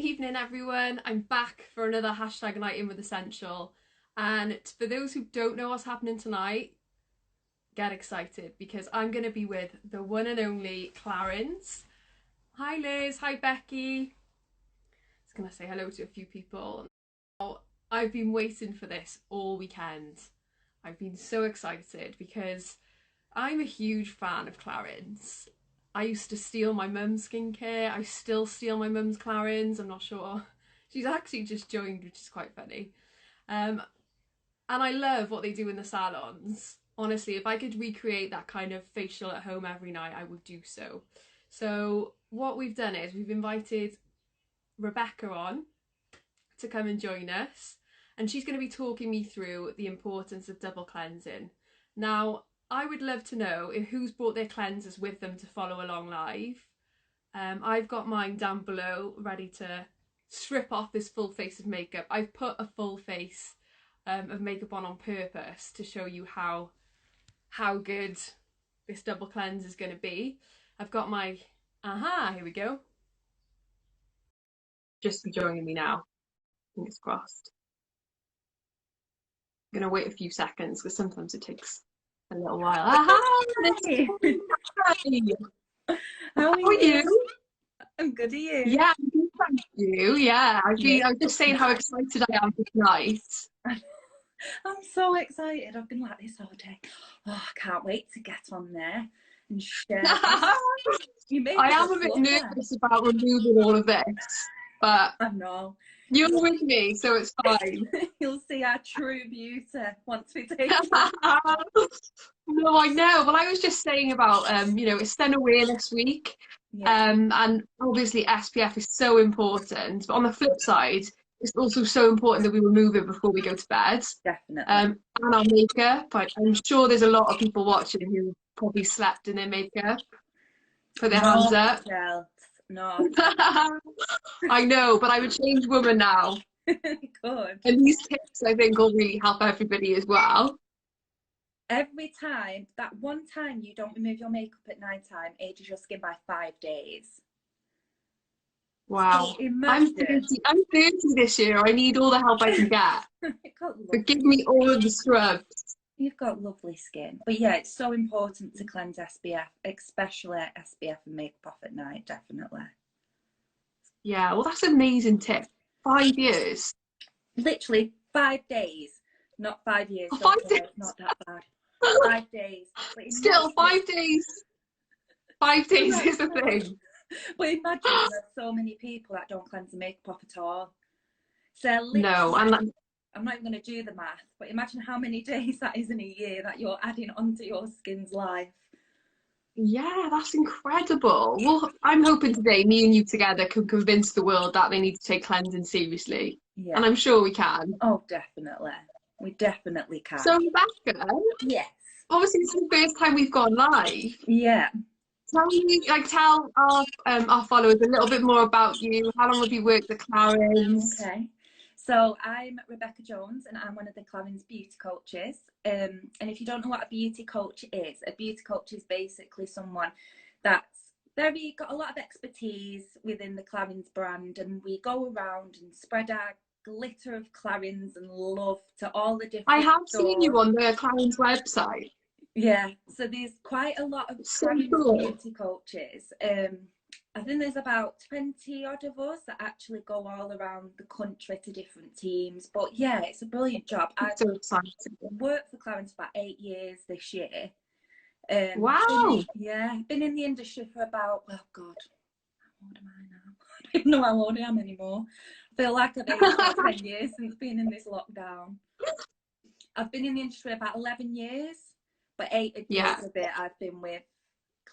evening everyone. I'm back for another hashtag night in with Escentual, and for those who don't know what's happening tonight, get excited because I'm going to be with the one and only Clarins. Hi Liz, hi Becky. Just going to say hello to a few people. I've been waiting for this all weekend. I've been so excited because I'm a huge fan of Clarins. I used to steal my mum's skincare. I still steal my mum's Clarins. I'm not sure. She's actually just joined, which is quite funny. And I love what they do in the salons. Honestly, if I could recreate that kind of facial at home every night, I would do so. So what we've done is we've invited Rebecca on to come and join us. And she's going to be talking me through the importance of double cleansing. Now, I would love to know who's brought their cleansers with them to follow along live. I've got mine down below ready to strip off this full face of makeup. I've put a full face of makeup on purpose to show you how good this double cleanse is going to be. I've got my, here we go. Just be joining me now. Fingers crossed. I'm going to wait a few seconds because sometimes it takes a little while. Hi. How are you? I'm good. Are you? Yeah, I'm good, thank you. Yeah, I was just saying how excited I am for tonight. I'm so excited. I've been like this all day. Oh, I can't wait to get on there and share. I am a bit nervous about removing all of this, but I know. You're with me, so it's fine. You'll see our true beauty once we take it. No, I know. Well, I was just saying about, it's Sun Awareness Week. Yeah. And obviously SPF is so important. But on the flip side, it's also so important that we remove it before we go to bed. Definitely. And our makeup. I'm sure there's a lot of people watching who probably slept in their makeup. Put their hands up. No. I know, but I'm a changed woman now. Good. And these tips, I think, will really help everybody as well. Every time, that one time you don't remove your makeup at night time, ages your skin by 5 days. Wow. So I'm 30 this year. I need all the help I can get. But give me all of the scrubs. You've got lovely skin. But yeah, it's so important to cleanse SPF, especially SPF and makeup off at night, definitely. Yeah, well, that's an amazing tip. 5 years. Literally 5 days, not 5 years. Oh, 5 days. It's not that bad. 5 days. Still, 5 days. 5 days is the thing. But imagine there's so many people that don't cleanse the makeup off at all. So no, I'm not even going to do the math, but imagine how many days that is in a year that you're adding onto your skin's life. Yeah, that's incredible. Well, I'm hoping today me and you together can convince the world that they need to take cleansing seriously. Yeah. And I'm sure we can. Oh, definitely. We definitely can. So, Rebecca, yes. Obviously, this is the first time we've gone live. Yeah. Tell our followers a little bit more about you. How long have you worked at Clarins? Okay. So I'm Rebecca Jones and I'm one of the Clarins Beauty Coaches. And if you don't know what a beauty coach is basically someone that's got a lot of expertise within the Clarins brand, and we go around and spread our glitter of Clarins and love to all the different I have stores. seen you on the Clarins website. Yeah, so there's quite a lot of Clarins beauty coaches. I think there's about 20 odd of us that actually go all around the country to different teams. But yeah, it's a brilliant job. I've worked for Clarins for about 8 years this year. Wow. Been in the industry for about, oh God, how old am I now? I don't even know how old I am anymore. I feel like I've aged about 10 years since being in this lockdown. I've been in the industry about 11 years, but 8 years of it I've been with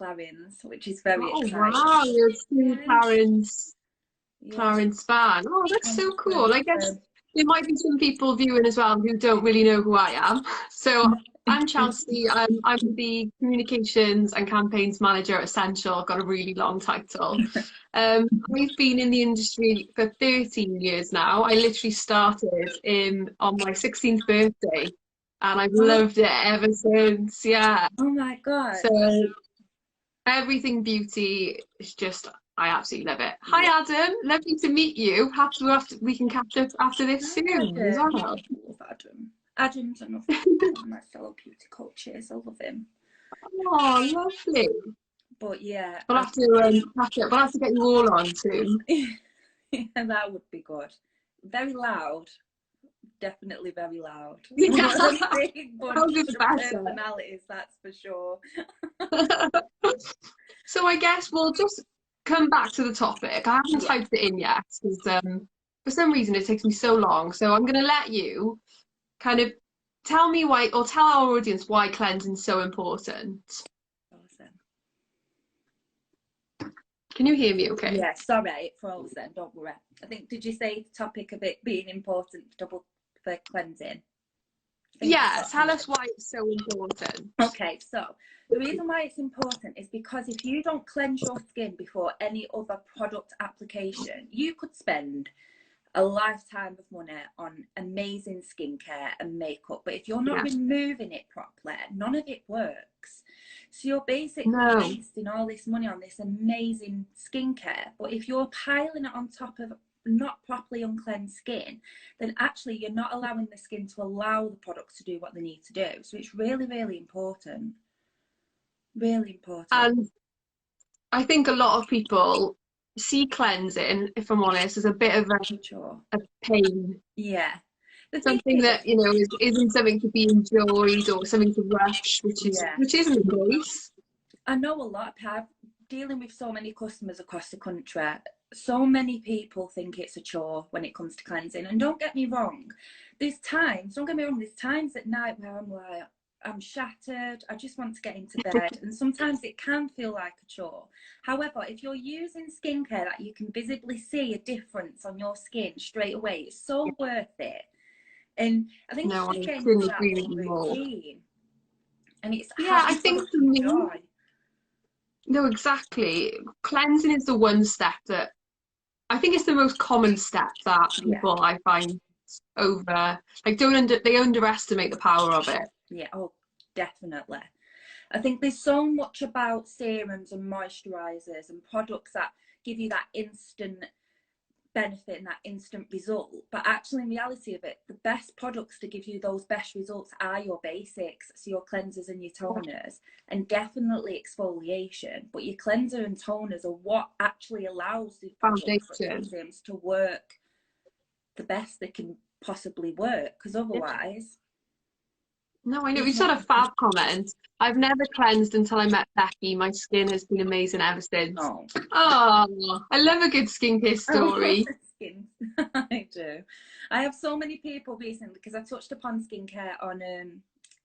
Clarins, which is very exciting. Wow, you're a true Clarins fan. Oh, that's so cool. I guess there might be some people viewing as well who don't really know who I am. So I'm Chelsey. I'm the Communications and Campaigns Manager at Escentual. I've got a really long title. I've been in the industry for 13 years now. I literally started on my 16th birthday, and I've loved it ever since. Yeah. Oh my God. So everything beauty is just I absolutely love it. Hi, Adam. Lovely to meet you. We can catch up after this soon as well. I love Adam. Adam's another one of my fellow beauty coaches. I love him. Oh, lovely. But yeah, We'll have to catch up. We'll have to get you all on soon. yeah, that would be good. Very loud. Definitely very loud. Yeah. A big bunch of personalities, that's for sure. So I guess we'll just come back to the topic. I haven't typed it in yet because for some reason it takes me so long. So I'm going to let you kind of tell me why, or tell our audience why cleansing is so important. Awesome. Can you hear me okay? Yeah, sorry, it froze then, don't worry. I think, did you say the topic of it being important for cleansing? Yeah, tell us why it's so important. Okay, so the reason why it's important is because if you don't cleanse your skin before any other product application, you could spend a lifetime of money on amazing skincare and makeup, but if you're not removing it properly, none of it works. So you're basically wasting all this money on this amazing skincare, but if you're piling it on top of not properly uncleansed skin, then actually you're not allowing the skin to allow the products to do what they need to do. So it's really, really important. Really important. And I think a lot of people see cleansing, if I'm honest, as a bit of a pain. Yeah. Something that, you know, isn't something to be enjoyed or something to rush, which isn't the case. I know a lot of dealing with so many customers across the country. So many people think it's a chore when it comes to cleansing. And don't get me wrong, there's times at night where I'm like, I'm shattered, I just want to get into bed. And sometimes it can feel like a chore. However, if you're using skincare that you can visibly see a difference on your skin straight away, it's so worth it. And I think it's just getting into that routine. And it's I think for me, no, exactly. Cleansing is the one step that I think it's the most common step that people I find they underestimate the power of it. Yeah, oh, definitely. I think there's so much about serums and moisturizers and products that give you that instant benefit and that instant result, but actually in reality of it, the best products to give you those best results are your basics, so your cleansers and your toners, and definitely exfoliation. But your cleanser and toners are what actually allows the products to work the best they can possibly work, because otherwise No, I know. We've had a fab comment. I've never cleansed until I met Becky. My skin has been amazing ever since. Oh, I love a good skincare story. I do. I have so many people recently, because I touched upon skincare on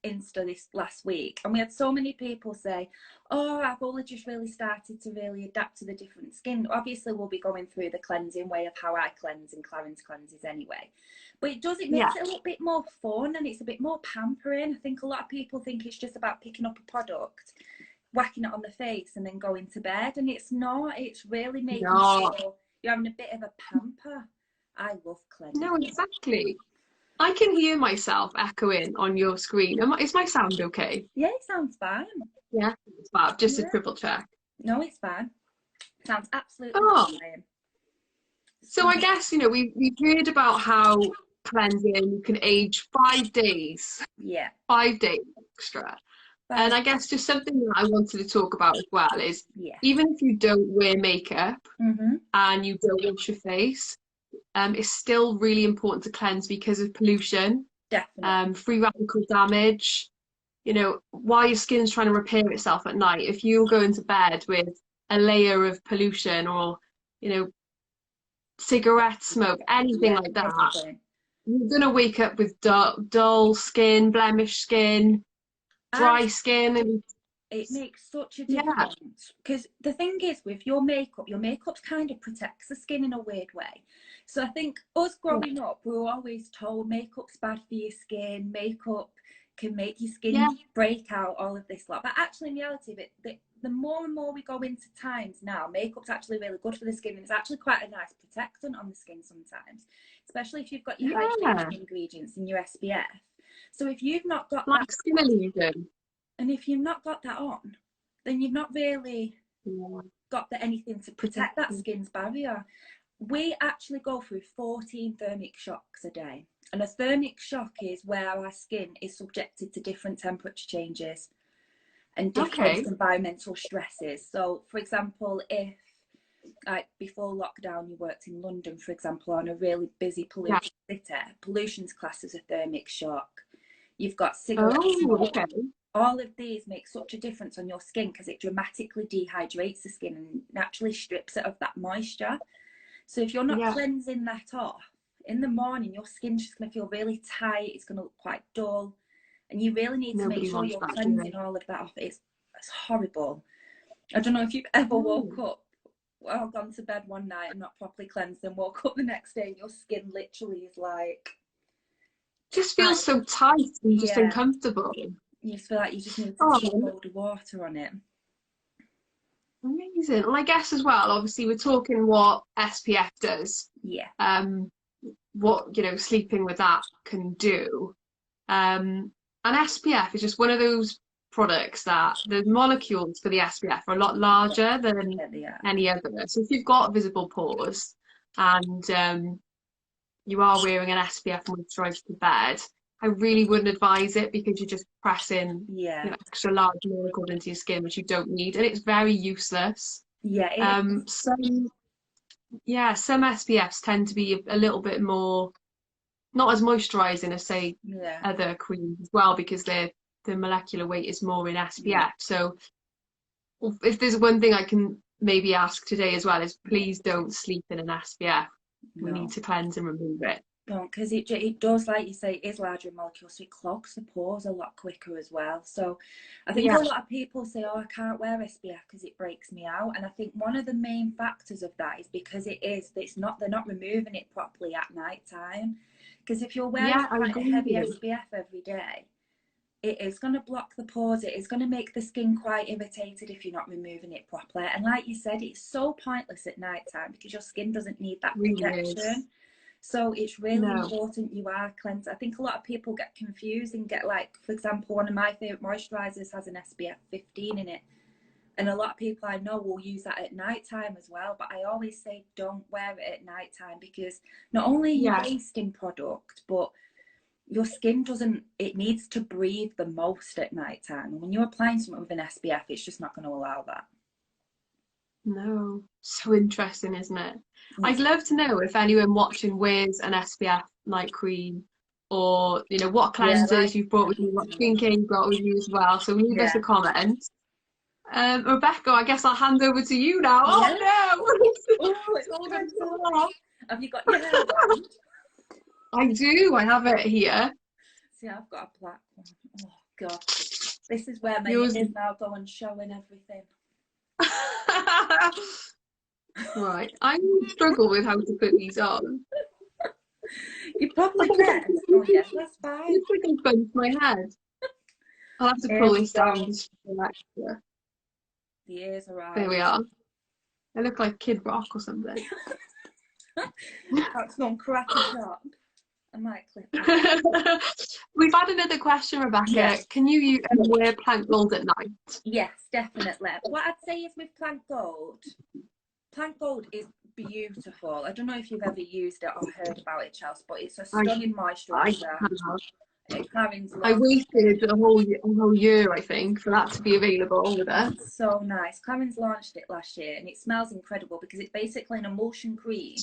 Insta this last week, and we had so many people say, oh, I've only just really started to really adapt to the different skin. Obviously we'll be going through the cleansing way of how I cleanse and Clarins cleanses anyway, but it makes it a little bit more fun, and it's a bit more pampering. I think a lot of people think it's just about picking up a product, whacking it on the face and then going to bed, and it's not. It's really making sure you're having a bit of a pamper. I love cleansing. No, exactly. I can hear myself echoing on your screen. Is my sound okay? Yeah, it sounds fine. Yeah, it's fab. Just a triple check. No, it's fine. Sounds absolutely fine. So I guess, you know, we've heard about how cleansing can age 5 days. Yeah. 5 days extra. And I guess just something that I wanted to talk about as well is even if you don't wear makeup and you don't wash your face, it's still really important to cleanse because of pollution, free radical damage. You know, while your skin's trying to repair itself at night, if you're going to bed with a layer of pollution or, you know, cigarette smoke, anything like that, you're going to wake up with dull skin, blemished skin, dry skin. And it makes such a difference, because the thing is with your makeup kind of protects the skin in a weird way. So I think us growing up, we were always told makeup's bad for your skin, makeup can make your skin break out, all of this lot. But actually in reality of it, the more and more we go into times now, makeup's actually really good for the skin, and it's actually quite a nice protectant on the skin sometimes, especially if you've got your hydration ingredients in your SPF. So if you've not got that skin illusion, and if you've not got that on, then you've not really got anything to protect that skin's barrier. We actually go through 14 thermic shocks a day. And a thermic shock is where our skin is subjected to different temperature changes and different environmental stresses. So, for example, if like before lockdown you worked in London, for example, on a really busy pollution city, pollution's classed as a thermic shock. You've got cigarette smoke. All of these make such a difference on your skin because it dramatically dehydrates the skin and naturally strips it of that moisture. So if you're not cleansing that off, in the morning your skin's just going to feel really tight, it's going to look quite dull, and you really need to make sure you're cleansing all of that off. It's horrible. I don't know if you've ever woke up or gone to bed one night and not properly cleansed and woke up the next day and your skin literally is like... just feels so tight and just uncomfortable. You just feel like you just need to put a load of water on it. Amazing. Well, I guess as well, obviously we're talking what SPF does. Yeah. What, you know, sleeping with that can do. And SPF is just one of those products that the molecules for the SPF are a lot larger than any other. So if you've got visible pores and you are wearing an SPF moisturizer to bed, I really wouldn't advise it because you're just pressing you know, extra large molecules into your skin, which you don't need, and it's very useless. Some SPFs tend to be a little bit more, not as moisturizing as say other creams as well, because the molecular weight is more in SPF. So if there's one thing I can maybe ask today as well is please don't sleep in an SPF. We need to cleanse and remove it. Don't, because it does, like you say, it is larger in molecules, so it clogs the pores a lot quicker as well. So I think a lot of people say, oh, I can't wear SPF because it breaks me out. And I think one of the main factors of that is because they're not removing it properly at night time. Because if you're wearing a heavy SPF every day, it is going to block the pores. It is going to make the skin quite irritated if you're not removing it properly. And like you said, it's so pointless at night time because your skin doesn't need that protection. So it's really important you are cleansed. I think a lot of people get confused and get, like, for example, one of my favourite moisturisers has an SPF 15 in it. And a lot of people I know will use that at night time as well. But I always say don't wear it at night time because not only are you wasting product, but your skin it needs to breathe the most at night time. And when you're applying something with an SPF, it's just not going to allow that. No, so interesting, isn't it? I'd love to know if anyone watching wears an SPF night cream, or you know what cleansers you've brought with you, what skincare you've got with you as well. So leave us a comment. Rebecca, I guess I'll hand over to you now. Oh no! It's all going so long. Have you got your hair wand? I do. I have it here. See, I've got a black one. Oh god, this is where my ears now go and showing everything. Right, I struggle with how to put these on. You probably can. Oh yes, that's fine. It's like I bumped my head. I'll have to pull this down. The ears are out. There we are. I look like Kid Rock or something. That's not cracking up. I might clip that. We've had another question, Rebecca. Yes. Can you wear plant gold at night? Yes, definitely. What I'd say is with plant gold is beautiful. I don't know if you've ever used it or heard about it, Chelsey, but it's a stunning moisturiser. I waited a whole year, I think, for that to be available with us. It's so nice. Clarins launched it last year and it smells incredible because it's basically an emulsion cream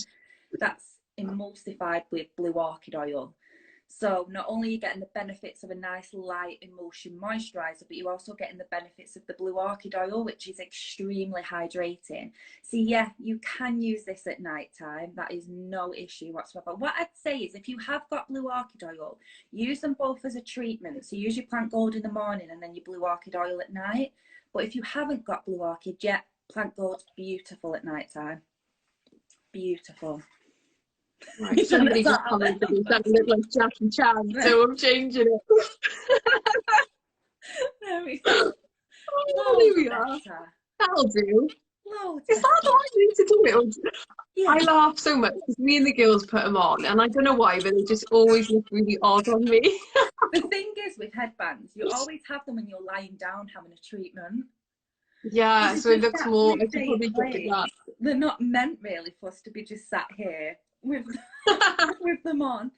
that's emulsified with blue orchid oil. So not only are you getting the benefits of a nice light emulsion moisturiser, but you're also getting the benefits of the blue orchid oil, which is extremely hydrating. So yeah, you can use this at night time. That is no issue whatsoever. What I'd say is if you have got blue orchid oil, use them both as a treatment. So use your plant gold in the morning and then your blue orchid oil at night. But if you haven't got blue orchid yet, plant gold's beautiful at night time. Beautiful. Right, somebody just commented that looked like Jackie Chan, so I'm changing it. There we go. Oh, there we are. That'll do. Is that the right way to do it? Yeah. I laugh so much because me and the girls put them on, and I don't know why, but they just always look really odd on me. The thing is with headbands, you always have them when you're lying down having a treatment. Yeah, These so are it just looks more, I should absolute probably plain get it that. plates. They're not meant really for us to be just sat here with with them on.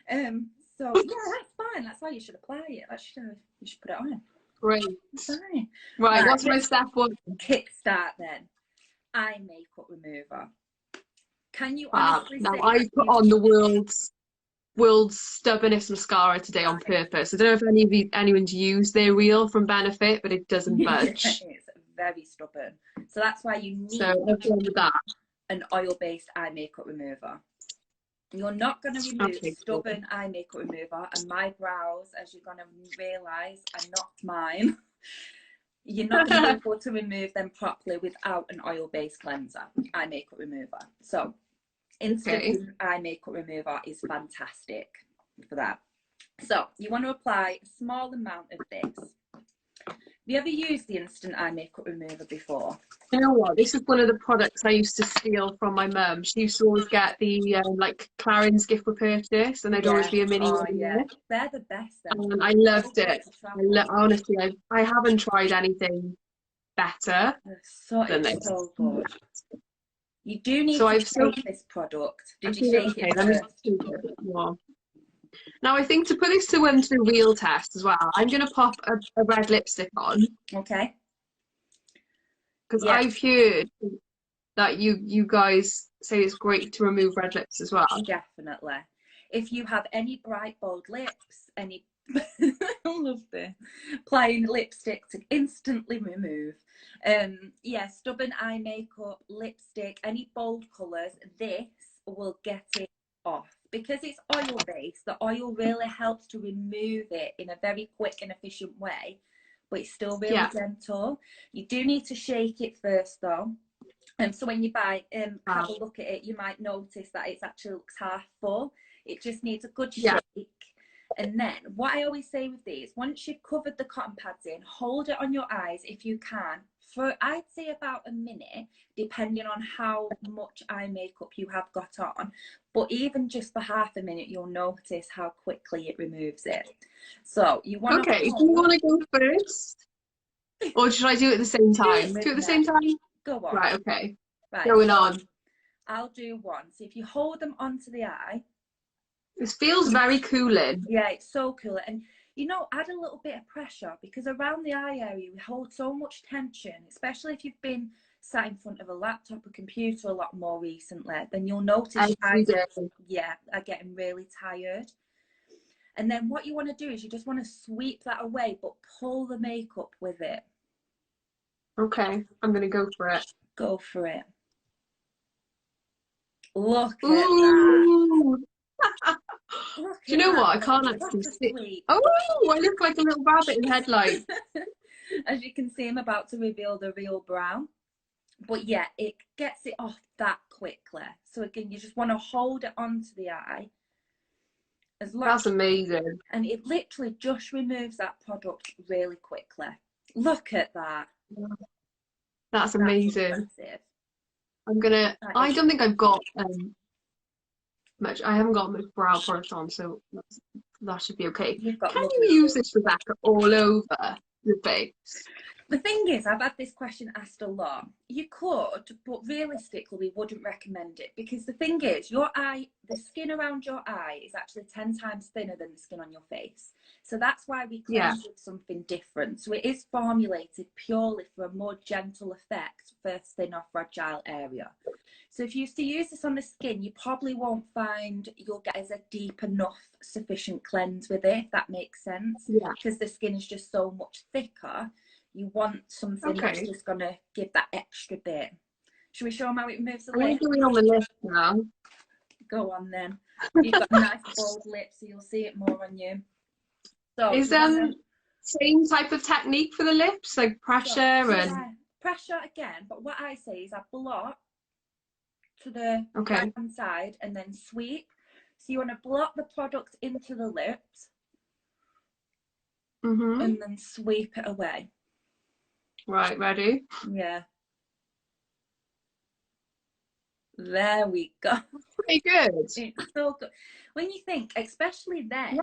So yeah, that's fine. That's how you should apply it. You should put it on. Great. Fine. Right, Right, what's my step one? kickstart then. Eye makeup remover. Can you Fab. honestly Now say I that put you on the world's stubbornest mascara today on purpose. I don't know if anyone's used their reel from Benefit, but it doesn't budge. it's very stubborn. So that's why you So need I've gone with that. an oil-based eye makeup remover. You're not going to remove Okay, cool. stubborn eye makeup remover, and my brows, as you're going to realise, are not mine. You're not going to be able to remove them properly without an oil-based cleanser, eye makeup remover. So instant eye makeup remover is fantastic for that. So you want to apply a small amount of this. Have you ever used the instant eye makeup remover before? You know what? This is one of the products I used to steal from my mum. She used to always get the like Clarins gift for purchase, and there'd always be a mini one in there. They're the best. Then. I loved it. Honestly, I haven't tried anything better than this. So good. You do need to shake this product. Did you shake it first? Now I think to put this to the real test as well, I'm going to pop a red lipstick on. Okay. Because I've heard that you guys say it's great to remove red lips as well. Definitely. If you have any bright, bold lips, any I love this. Plain lipstick to instantly remove. Stubborn eye makeup, lipstick, any bold colours, this will get it off. Because it's oil based, the oil really helps to remove it in a very quick and efficient way, but it's still really gentle. You do need to shake it first though. So when you buy have a look at it, you might notice that it actually looks half full. It just needs a good shake. And then what I always say with these, once you've covered the cotton pads in, hold it on your eyes if you can for I'd say about a minute, depending on how much eye makeup you have got on. But even just for half a minute, you'll notice how quickly it removes it. So you want to. Okay, do you want to go first, or should I do it at the same time? Do it at the same time. Go on. Right. Okay. Right. Going on. I'll do one. So if you hold them onto the eye. This feels very cooling. Yeah, it's so cool. And you know, add a little bit of pressure, because around the eye area we hold so much tension, especially if you've been sat in front of a laptop or computer a lot more recently, then you'll notice your eyes are getting really tired. And then what you want to do is you just want to sweep that away, but pull the makeup with it. Okay, I'm gonna go for it. Go for it. Look at that. Do you know what? I can't actually see. Oh, I look like a little rabbit in headlights. As you can see, I'm about to reveal the real brow. But yeah, it gets it off that quickly. So again, you just want to hold it onto the eye. That's amazing. And it literally just removes that product really quickly. Look at that. That's amazing. I don't think I've got much. I haven't got much brow product on, so that should be okay. Can you use this, Rebecca, all over your face? The thing is, I've had this question asked a lot. You could, but realistically, we wouldn't recommend it, because the thing is, your eye, the skin around your eye is actually 10 times thinner than the skin on your face. So that's why we cleanse with something different. So it is formulated purely for a more gentle effect for thin or fragile area. So if you used to use this on the skin, you probably won't find you'll get as a deep enough sufficient cleanse with it, if that makes sense. Because the skin is just so much thicker. You want something that's just going to give that extra bit. Should we show them how it removes the lip? I'm going on the lip now. Go on then. You've got a nice bold lip, so you'll see it more on you. So is same type of technique for the lips, like pressure and pressure again? But what I say is I blot to the right hand side and then sweep. So you want to blot the product into the lips and then sweep it away. Right, ready? Yeah. There we go. Pretty good. It's so good. When you think, especially then,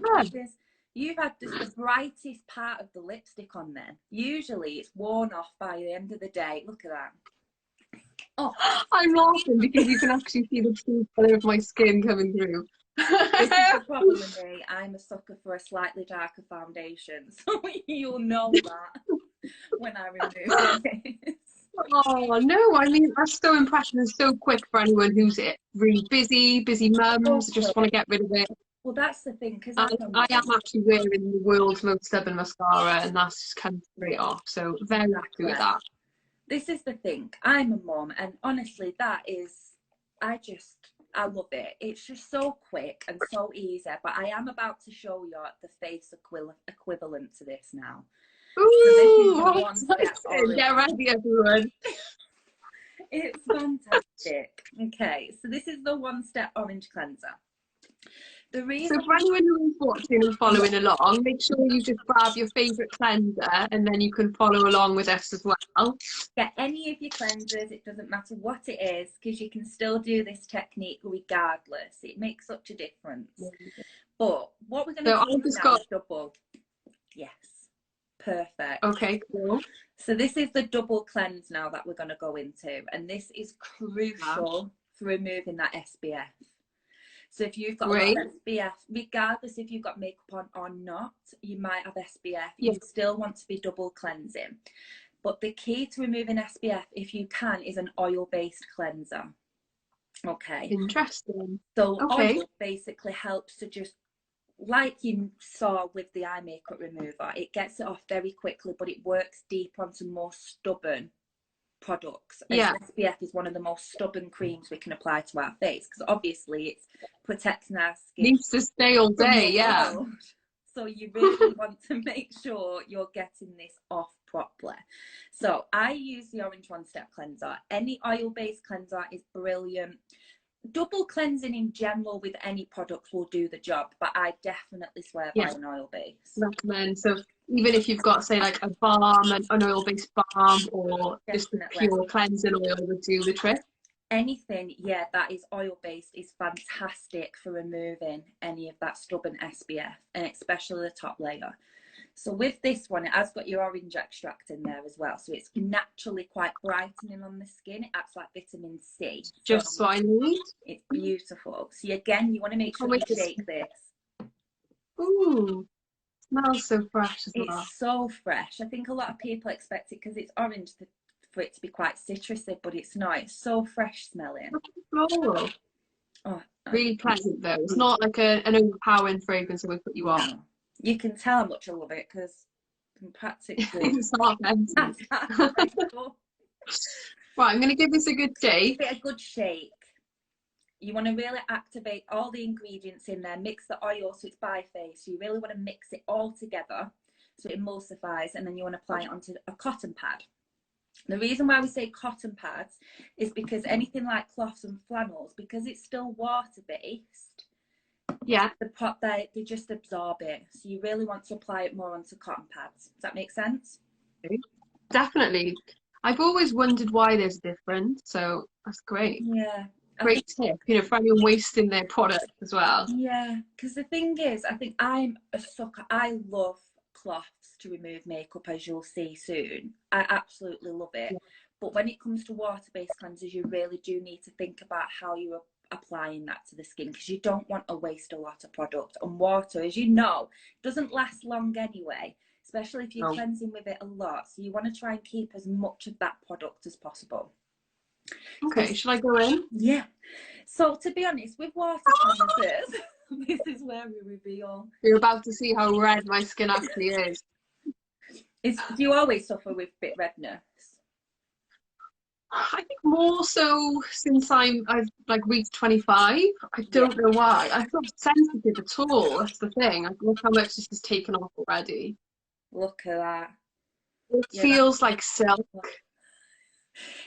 You've had just the brightest part of the lipstick on then. Usually it's worn off by the end of the day. Look at that. Oh, I'm laughing because you can actually see the true colour of my skin coming through. this is the problem with me. I'm a sucker for a slightly darker foundation. So you'll know that when I remove this. Oh no, I mean that's so impressive and so quick for anyone who's really busy mums, just want to get rid of it. Well, that's the thing, because I am actually wearing the world's most stubborn mascara, and that's just come straight off. So very happy with that. This is the thing. I'm a mum, and honestly, that is, I love it. It's just so quick and so easy. But I am about to show you the face equivalent to this now. Ooh, so get ready, everyone. It's fantastic. Okay, so this is the One Step Orange Cleanser. The reason, so for anyone who's watching and following along, make sure you just grab your favourite cleanser and then you can follow along with us as well. Get any of your cleansers, it doesn't matter what it is, because you can still do this technique regardless. It makes such a difference. But what we're going to do now is double. Yes, perfect. Okay, cool. So this is the double cleanse now that we're going to go into, and this is crucial for removing that SPF. So if you've got a lot of SPF, regardless if you've got makeup on or not, you might have SPF. You still want to be double cleansing. But the key to removing SPF, if you can, is an oil-based cleanser. Okay. Interesting. So oil basically helps to just, like you saw with the eye makeup remover, it gets it off very quickly, but it works deep onto more stubborn products. And SPF is one of the most stubborn creams we can apply to our face, because obviously it's protecting our skin. Needs to stay all day, So you really want to make sure you're getting this off properly. So I use the Orange One Step Cleanser. Any oil-based cleanser is brilliant. Double cleansing in general with any product will do the job, but I definitely swear by an oil base. Recommend. So even if you've got, say, like a balm, an oil-based balm, or just a pure cleansing oil would do the trick. Anything, that is oil-based is fantastic for removing any of that stubborn SPF, and especially the top layer. So with this one, it has got your orange extract in there as well. So it's naturally quite brightening on the skin. It acts like vitamin C. Just what I need. It's beautiful. So again, you want to make sure you shake this. Ooh, smells so fresh as well. It's so fresh. I think a lot of people expect it because it's orange for it to be quite citrusy, but it's not. It's so fresh smelling. Floral. Oh, really pleasant though. It's not like an overpowering fragrance that will put you off. You can tell how much I love it because I'm practically. It's not empty. Right, I'm going to give this a good shake. Give it a good shake. You want to really activate all the ingredients in there. Mix the oil so it's biphase. So you really want to mix it all together so it emulsifies, and then you want to apply it onto a cotton pad. The reason why we say cotton pads is because anything like cloths and flannels, because it's still water-based, the pot they just absorb it. So you really want to apply it more onto cotton pads. Does that make sense? Definitely. I've always wondered why there's a difference, so that's great. Yeah. Great tip, for anyone wasting their product as well. Yeah, because the thing is, I think I'm a sucker. I love cloths to remove makeup, as you'll see soon. I absolutely love it. Yeah. But when it comes to water-based cleansers, you really do need to think about how you're applying that to the skin, because you don't want to waste a lot of product. And water, as you know, doesn't last long anyway, especially if you're cleansing with it a lot. So you want to try and keep as much of that product as possible. Okay, shall I go in? Yeah. So to be honest, with water cleansers, this is where we reveal. You're about to see how red my skin actually is. Do you always suffer with bit redness? I think more so since I've like reached 25. I don't know why. I'm not sensitive at all. That's the thing. Look how much this has taken off already. Look at that. It feels like silk.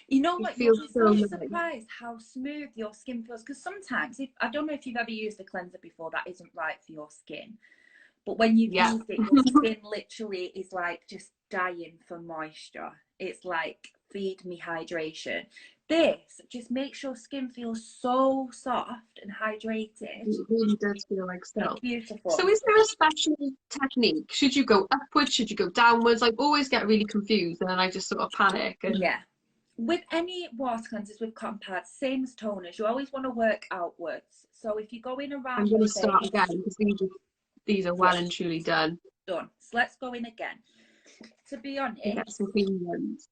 You know what? You'll be so surprised how smooth your skin feels. Because sometimes, I don't know if you've ever used a cleanser before that isn't right for your skin, but when you've used it, your skin literally is like just dying for moisture. It's like feed me hydration. This just makes your skin feel so soft and hydrated. It really does feel like It's silk. beautiful. So is there a special technique? Should you go upwards? Should you go downwards? I always get really confused and then I just sort of panic. And Yeah. With any water cleansers with cotton pads, same as toners, you always want to work outwards. So if you go in around I'm going the to start face, again because these are well and truly done. done. So let's go in again. To be honest, Get some clean ones.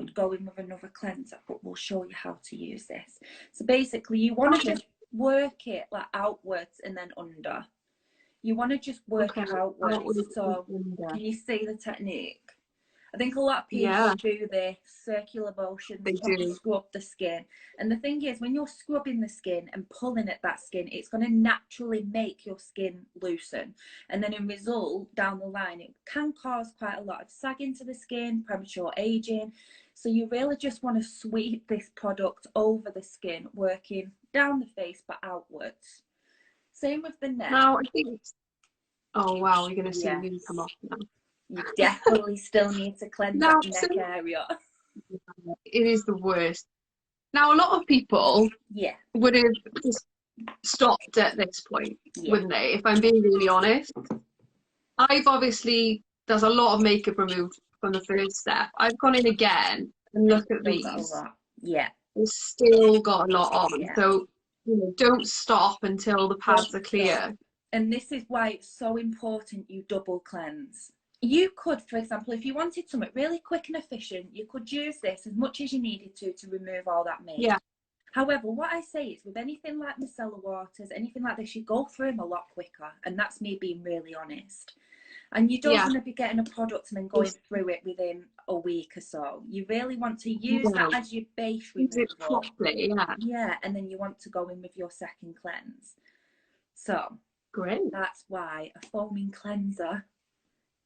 I'd go in with another cleanser, but we'll show you how to use this. So basically, you want to just work it like outwards and then under. You want to just work it outwards. So can you see the technique? I think a lot of people do this circular motion to scrub the skin. And the thing is, when you're scrubbing the skin and pulling at that skin, it's going to naturally make your skin loosen. And then in result, down the line, it can cause quite a lot of sagging to the skin, premature aging. So you really just want to sweep this product over the skin, working down the face but outwards. Same with the neck. Now, I think... Oh, wow, you're going to see me come off now. You definitely still need to cleanse that neck area. It is the worst. Now, a lot of people would have just stopped at this point, wouldn't they? If I'm being really honest. I've obviously, there's a lot of makeup removed from the first step. I've gone in again and looked at these. Yeah. We've still got a lot on. Yeah. So, you know, don't stop until the pads are clear. And this is why it's so important you double cleanse. You could, for example, if you wanted something really quick and efficient, you could use this as much as you needed to remove all that makeup. Yeah. However, what I say is with anything like micellar waters, anything like this, you go through them a lot quicker. And that's me being really honest. And you don't want to be getting a product and then going through it within a week or so. You really want to use that as your base removal. Use it properly, Yeah, and then you want to go in with your second cleanse. So, great. That's why a foaming cleanser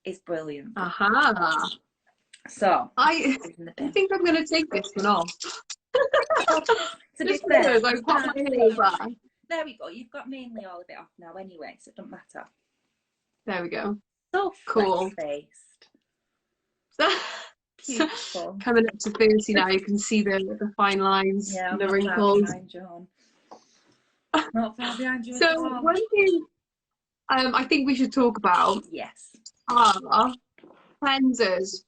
is brilliant. So I think I'm going to take this one off. To be fair, there we go. You've got mainly all of it off now anyway, so it doesn't matter. There we go. So cool. Beautiful. Coming up to 30 now, you can see the fine lines, and the wrinkles. Not far behind you. So one thing I think we should talk about are cleansers.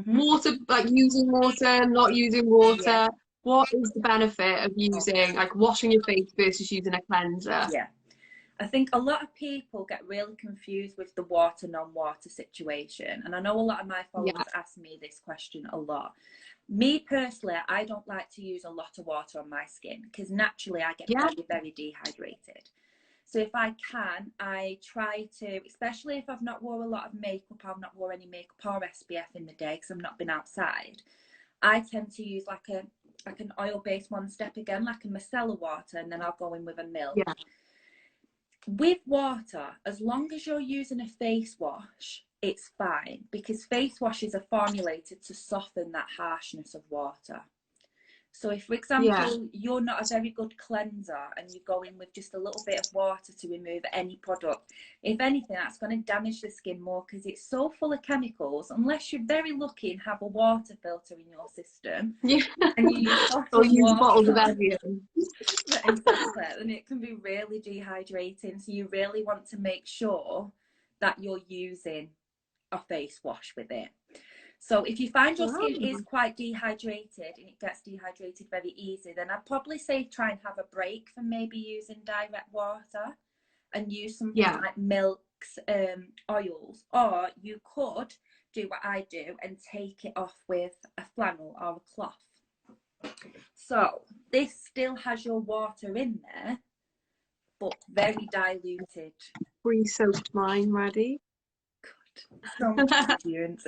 Water, like using water, not using water. Yeah. What is the benefit of using, like washing your face versus using a cleanser? Yeah. I think a lot of people get really confused with the water, non-water situation. And I know a lot of my followers ask me this question a lot. Me personally, I don't like to use a lot of water on my skin because naturally I get very, very dehydrated. So if I can, I try to, especially if I've not wore a lot of makeup, I've not wore any makeup or SPF in the day because I've not been outside. I tend to use like an oil-based one step again, like a micellar water, and then I'll go in with a milk. Yeah. With water, as long as you're using a face wash, it's fine because face washes are formulated to soften that harshness of water. So if, for example, you're not a very good cleanser and you go in with just a little bit of water to remove any product, if anything, that's going to damage the skin more because it's so full of chemicals, unless you're very lucky and have a water filter in your system. Yeah. And you use bottles of Evian. Exactly. And it can be really dehydrating. So you really want to make sure that you're using a face wash with it. So if you find your skin is quite dehydrated and it gets dehydrated very easy, then I'd probably say try and have a break from maybe using direct water and use something like milks, oils, or you could do what I do and take it off with a flannel or a cloth. So this still has your water in there, but very diluted. Pre-soaked mine ready. Good. So much experience.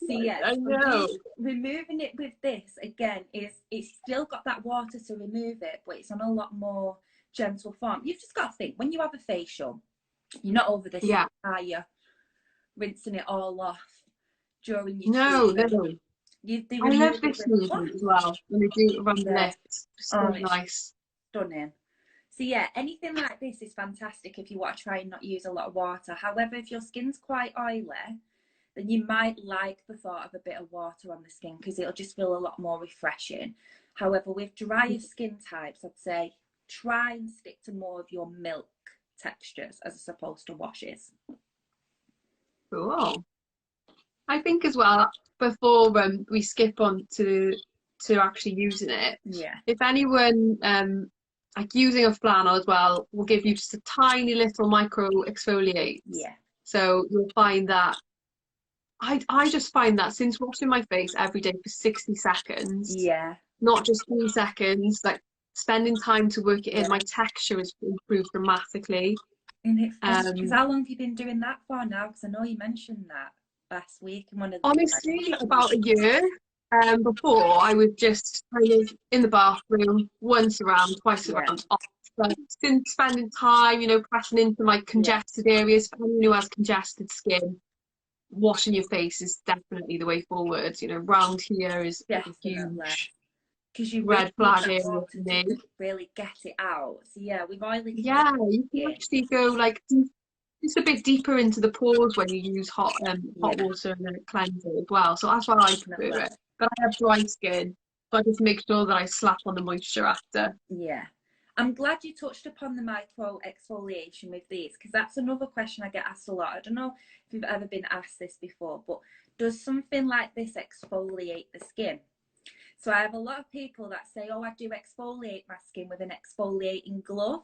So yeah, I know. Removing it with this again it's still got that water to remove it, but it's on a lot more gentle form. You've just got to think when you have a facial, you're not over this, are you? Rinsing it all off during your treatment. I love this movement as well when they do it around the lips. So nice. Stunning. So yeah, anything like this is fantastic if you want to try and not use a lot of water. However, if your skin's quite oily, then you might like the thought of a bit of water on the skin because it'll just feel a lot more refreshing. However, with drier skin types, I'd say try and stick to more of your milk textures as opposed to washes. Cool. I think as well, before we skip on to actually using it, if anyone like using a flannel as well will give you just a tiny little micro exfoliate. So you'll find that I just find that since washing my face every day for 60 seconds, not just 3 seconds, like spending time to work it in, my texture has improved dramatically. Because how long have you been doing that for now? Because I know you mentioned that last week in one of the honestly about a year. Before I was just kind of in the bathroom once around, twice around, but since spending time, you know, pressing into my congested areas, for anyone who has congested skin, washing your face is definitely the way forward. You know, round here is a huge because you red flag area for me. Really get it out. So with oily skin, you can actually go like just a bit deeper into the pores when you use hot water and then cleanser as well. So that's why I prefer it. But I have dry skin, so I just make sure that I slap on the moisture after. I'm glad you touched upon the micro exfoliation with these, because that's another question I get asked a lot. I don't know if you've ever been asked this before, but does something like this exfoliate the skin? So I have a lot of people that say, oh, I do exfoliate my skin with an exfoliating glove.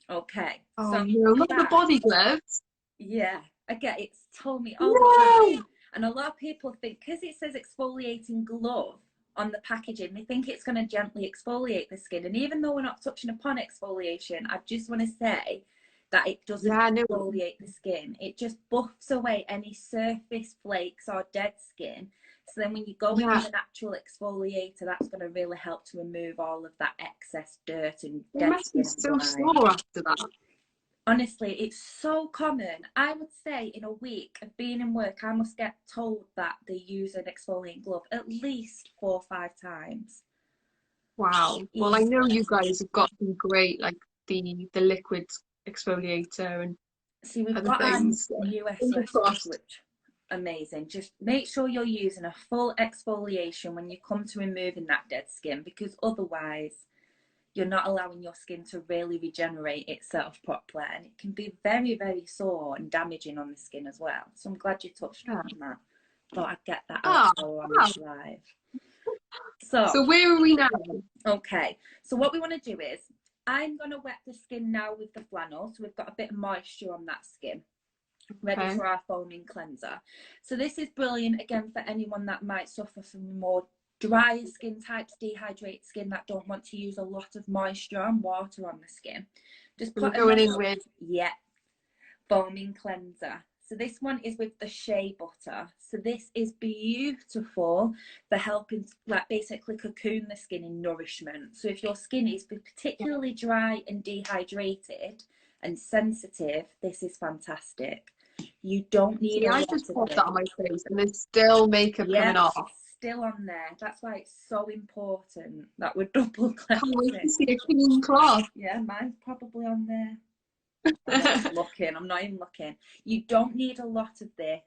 Okay. Oh, so no, not the body gloves. I get it's told me all the time. And a lot of people think, because it says exfoliating glove on the packaging, they think it's going to gently exfoliate the skin. And even though we're not touching upon exfoliation, I just want to say that it doesn't exfoliate the skin. It just buffs away any surface flakes or dead skin. So then when you go in with an actual exfoliator, that's going to really help to remove all of that excess dirt and dead skin. So sore after that. Honestly, it's so common. I would say in a week of being in work, I must get told that they use an exfoliating glove at least 4 or 5 times. Wow. Well, I know you guys have got some great, like the liquid exfoliator and see, we've got things. Our US which amazing. Just make sure you're using a full exfoliation when you come to removing that dead skin, because otherwise you're not allowing your skin to really regenerate itself properly, and it can be very, very sore and damaging on the skin as well. So I'm glad you touched on that. Thought I'd get that out on this live. So where are we now? Okay, so what we want to do is I'm going to wet the skin now with the flannel, so we've got a bit of moisture on that skin, ready for our foaming cleanser. So this is brilliant again for anyone that might suffer from more drier skin types, dehydrated skin, that don't want to use a lot of moisture and water on the skin. Just put going in with foaming cleanser. So this one is with the shea butter. So this is beautiful for helping, like, basically cocoon the skin in nourishment. So if your skin is particularly dry and dehydrated and sensitive, this is fantastic. You don't need I just put that on my face and there's still makeup coming off. Still on there. That's why it's so important that we're double cleansing. Can't wait to see a clean cloth. Yeah, mine's probably on there. I'm not even looking. You don't need a lot of this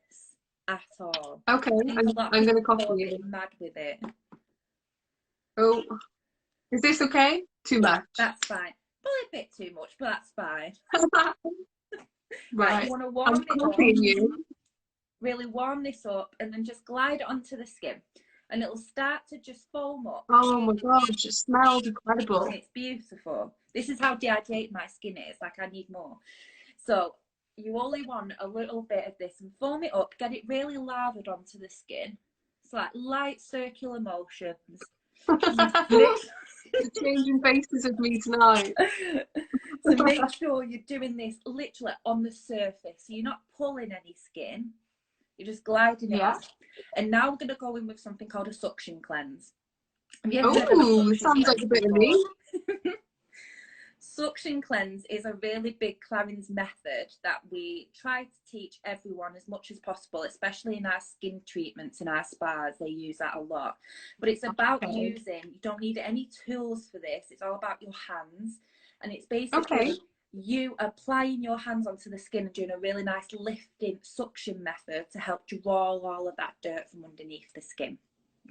at all. Okay, I'm going to copy you. Mad with it. Oh, is this okay? Too much? That's fine. Probably a bit too much, but that's fine. Right. You want to warm it up. You. Really warm this up and then just glide it onto the skin. And it'll start to just foam up. Oh my gosh, it smells incredible. It's beautiful. This is how dehydrated my skin is. Like, I need more. So you only want a little bit of this and foam it up. Get it really lathered onto the skin. It's like light circular motions. The changing faces of me tonight. So make sure you're doing this literally on the surface. So you're not pulling any skin. You're just gliding it off. And now we're going to go in with something called a suction cleanse. Oh, sounds like a bit of me. Suction cleanse is a really big Clarins method that we try to teach everyone as much as possible, especially in our skin treatments in our spas. They use that a lot. But it's about you don't need any tools for this. It's all about your hands. And it's basically you applying your hands onto the skin and doing a really nice lifting suction method to help draw all of that dirt from underneath the skin.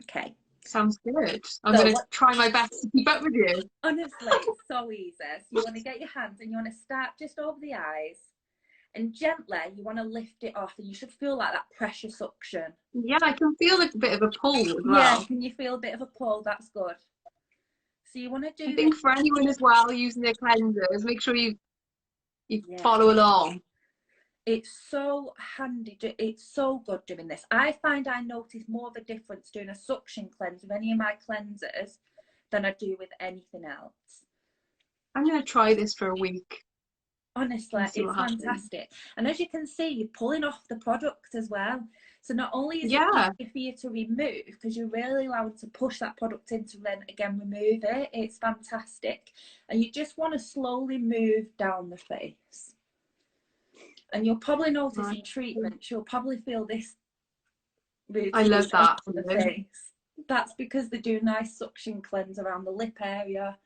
Okay. Sounds good. I'm going to try my best to keep up with you. Honestly, it's so easy. So you want to get your hands and you want to start just over the eyes, and gently you want to lift it off, and you should feel like that pressure suction. Yeah, I can feel like a bit of a pull as well. Yeah, can you feel a bit of a pull? That's good. So you want to do I think for anyone as well using their cleansers, make sure you follow along. It's so handy. It's so good doing this. I find I notice more of a difference doing a suction cleanse with any of my cleansers than I do with anything else. I'm going to try this for a week. Honestly, it's fantastic. And as you can see, you're pulling off the product as well. So not only is it easy for you to remove, because you're really allowed to push that product in to then again remove it, it's fantastic. And you just want to slowly move down the face. And you'll probably notice in treatment, you'll probably feel this routine. I love that. On the face. That's because they do nice suction cleanse around the lip area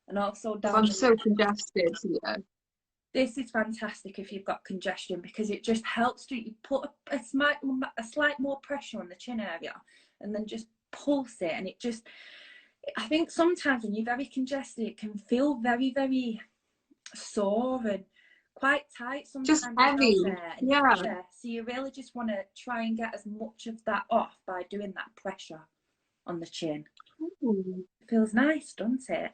and also down. I'm so congested. Yeah. This is fantastic if you've got congestion, because it just helps you put a slight more pressure on the chin area and then just pulse it. And it just, I think sometimes when you're very congested, it can feel very, very sore and quite tight sometimes. Just heavy. Yeah. So you really just want to try and get as much of that off by doing that pressure on the chin. Ooh. It feels nice, doesn't it?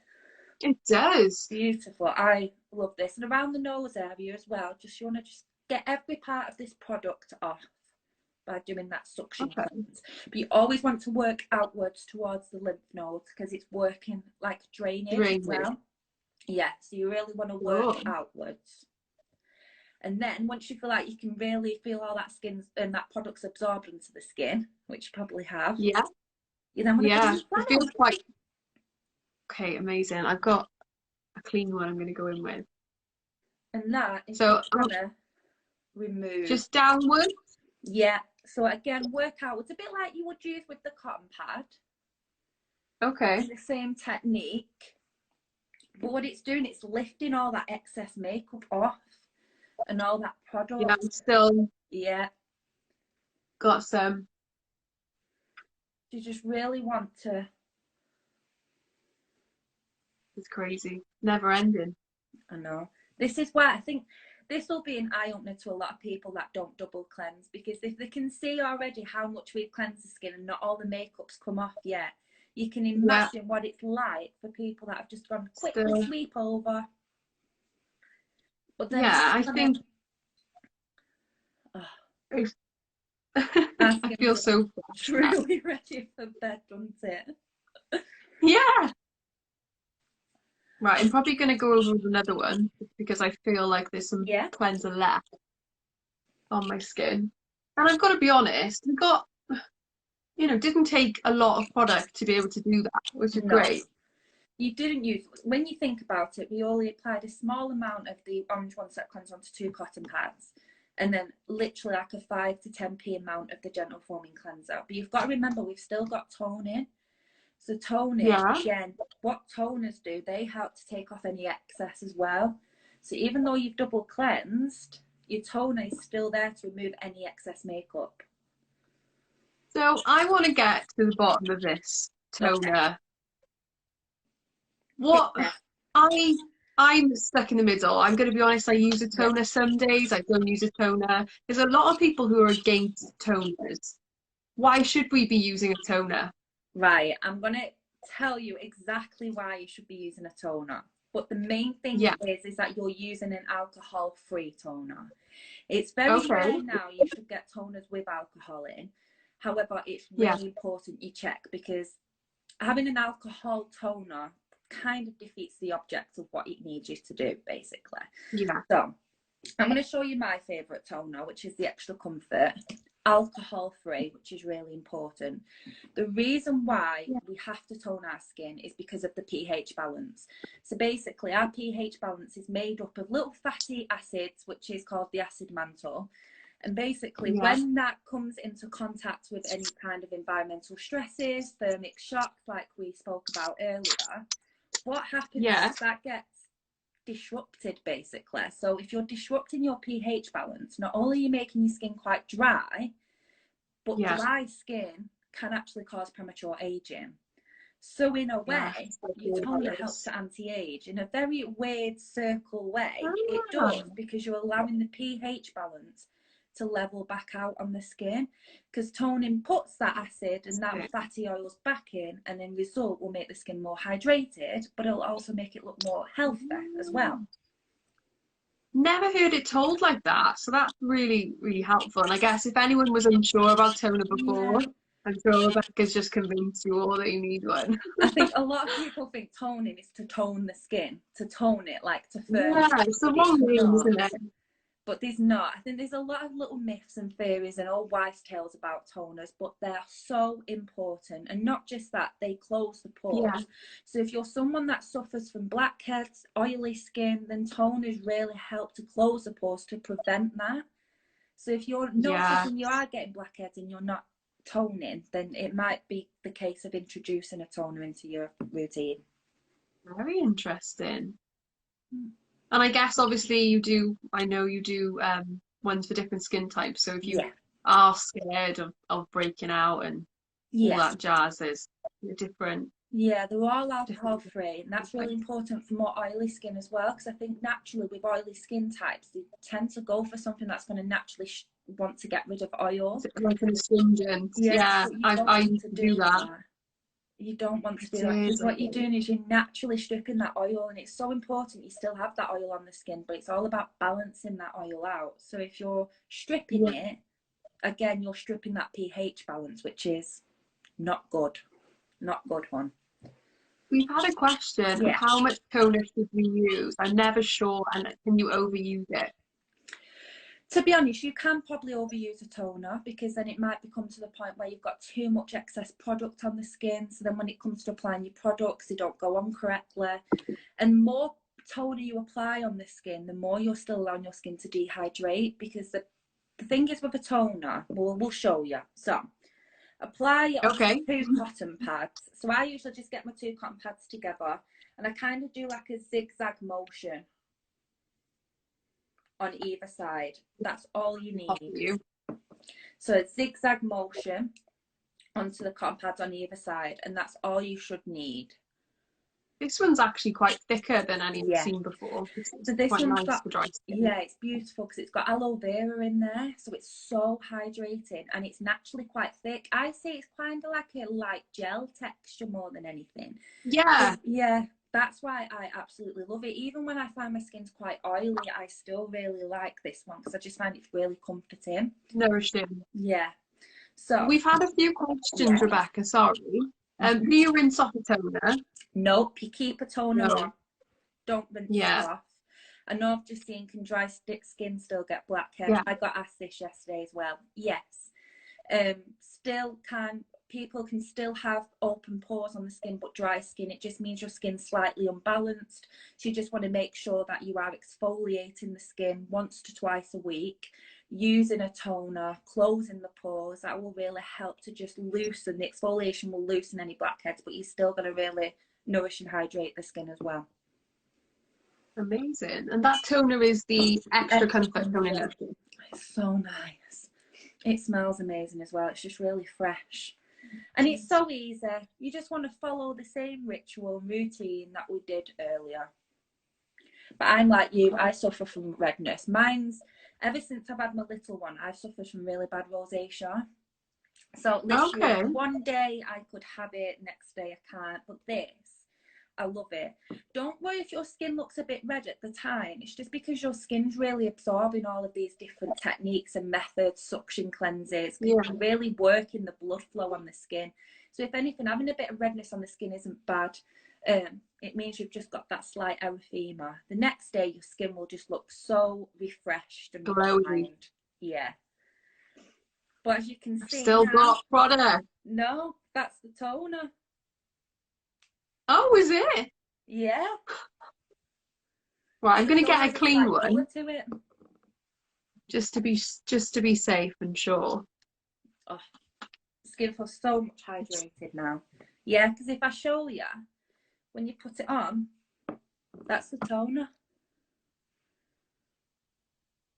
It does. Beautiful. I love this. And around the nose area as well, you want to just get every part of this product off by doing that suction cleanse. But you always want to work outwards towards the lymph nodes, because it's working like drainage as well. Yeah, so you really want to work outwards. And then once you feel like you can really feel all that skin and that product's absorbed into the skin, which you probably have. Yeah. You then want to it feels quite... Okay, amazing. I've got a clean one I'm going to go in with. And that is so going to remove. Just downwards? Yeah. So again, work outwards. A bit like you would use with the cotton pad. Okay. It's the same technique. But what it's doing, it's lifting all that excess makeup off and all that product. Yeah, I'm still... Yeah. Got some. You just really want to... It's crazy. Never ending. I know. This is why I think this will be an eye-opener to a lot of people that don't double cleanse, because if they can see already how much we've cleansed the skin and not all the makeup's come off yet, you can imagine what it's like for people that have just gone quickly sweep over. But then I think... I feel so truly ready for bed, doesn't it? Yeah. Right, I'm probably going to go over with another one because I feel like there's some cleanser left on my skin. And I've got to be honest, we got, didn't take a lot of product to be able to do that, which is great. You didn't use, when you think about it, we only applied a small amount of the Orange One Set Cleanser onto 2 cotton pads, and then literally like a 5 to 10p amount of the Gentle Foaming Cleanser. But you've got to remember, we've still got toning. So toning, again, what toners do, they help to take off any excess as well. So even though you've double cleansed, your toner is still there to remove any excess makeup. So I want to get to the bottom of this toner. What I'm stuck in the middle. I'm going to be honest, I use a toner some days, I don't use a toner. There's a lot of people who are against toners. Why should we be using a toner? Right, I'm going to tell you exactly why you should be using a toner. But the main thing is that you're using an alcohol-free toner. It's very rare now you should get toners with alcohol in. However, it's really important you check, because having an alcohol toner kind of defeats the object of what it needs you to do, basically. Yeah. So I'm going to show you my favourite toner, which is the Extra Comfort. Alcohol free, which is really important. The reason why we have to tone our skin is because of the pH balance. So basically our pH balance is made up of little fatty acids, which is called the acid mantle, and basically when that comes into contact with any kind of environmental stresses, thermic shocks like we spoke about earlier, what happens is that gets disrupted basically. So if you're disrupting your pH balance, not only are you making your skin quite dry, but dry skin can actually cause premature aging. So in a way, your toner helps to anti-age in a very weird circle way. It does, because you're allowing the pH balance to level back out on the skin, because toning puts that acid and that fatty oils back in, and in result will make the skin more hydrated, but it'll also make it look more healthy as well. Never heard it told like that, so that's really, really helpful. And I guess if anyone was unsure about toner before, I'm sure Rebecca's just convinced you all that you need one. I think a lot of people think toning is to tone the skin, to tone it, like to firm it. Yeah, it's the wrong name, isn't it? But there's not. I think there's a lot of little myths and theories and old wives' tales about toners, but they're so important. And not just that, they close the pores. Yeah. So if you're someone that suffers from blackheads, oily skin, then toners really help to close the pores to prevent that. So if you're noticing you are getting blackheads and you're not toning, then it might be the case of introducing a toner into your routine. Very interesting. And I guess obviously you do, I know you do ones for different skin types. So if you are scared of breaking out and all that jazz, there's different. Yeah, they're all alcohol free, and that's really important for more oily skin as well, because I think naturally with oily skin types, they tend to go for something that's going to naturally want to get rid of oil. Like an astringent. Yeah, I do that. You don't want to do that, because what you're doing is you're naturally stripping that oil, and it's so important you still have that oil on the skin, but it's all about balancing that oil out. So if you're stripping it, again, you're stripping that pH balance, which is not good. Not good one. We've had a question, how much toner should you use? I'm never sure, and can you overuse it? To be honest, you can probably overuse a toner, because then it might become to the point where you've got too much excess product on the skin. So then when it comes to applying your products, they don't go on correctly. And more toner you apply on the skin, the more you're still allowing your skin to dehydrate, because the thing is with a toner, we'll show you. So apply it on 2 cotton pads. So I usually just get my 2 cotton pads together, and I kind of do like a zigzag motion on either side. That's all you need. So a zigzag motion onto the cotton pads on either side, and that's all you should need. This one's actually quite thicker than any we've seen before. So this one's got, it's beautiful because it's got aloe vera in there, so it's so hydrating, and it's naturally quite thick. I say it's kind of like a light gel texture more than anything. Yeah. That's why I absolutely love it. Even when I find my skin's quite oily, I still really like this one, because I just find it's really comforting. Nourishing. Yeah. So we've had a few questions, Rebecca, sorry. Do you rinse off a toner? Nope, you keep a toner on. Don't rinse it off. I know I've just seen, can dry skin still get blackheads? I got asked this yesterday as well. Yes. People can still have open pores on the skin, but dry skin, it just means your skin's slightly unbalanced. So you just want to make sure that you are exfoliating the skin once to twice a week, using a toner, closing the pores. That will really help to just loosen. The exfoliation will loosen any blackheads, but you're still going to really nourish and hydrate the skin as well. Amazing. And that toner is the Extra Comfort Toner. It's so nice. It smells amazing as well. It's just really fresh. And it's so easy. You just want to follow the same ritual and routine that we did earlier. But I'm like you, I suffer from redness. Mine's, ever since I've had my little one, I've suffered from really bad rosacea. So literally one day I could have it, next day I can't. But this, I love it. Don't worry if your skin looks a bit red at the time. It's just because your skin's really absorbing all of these different techniques and methods, suction cleanses, really working the blood flow on the skin. So if anything, having a bit of redness on the skin isn't bad. It means you've just got that slight erythema. The next day, your skin will just look so refreshed and glowing. Yeah. But as you can see, still got product. No, that's the toner. Oh, is it? Yeah. Right, I'm going to get a clean one. Just to be safe and sure. Oh, skin feels so much hydrated now. Yeah, because if I show you, when you put it on, that's the toner.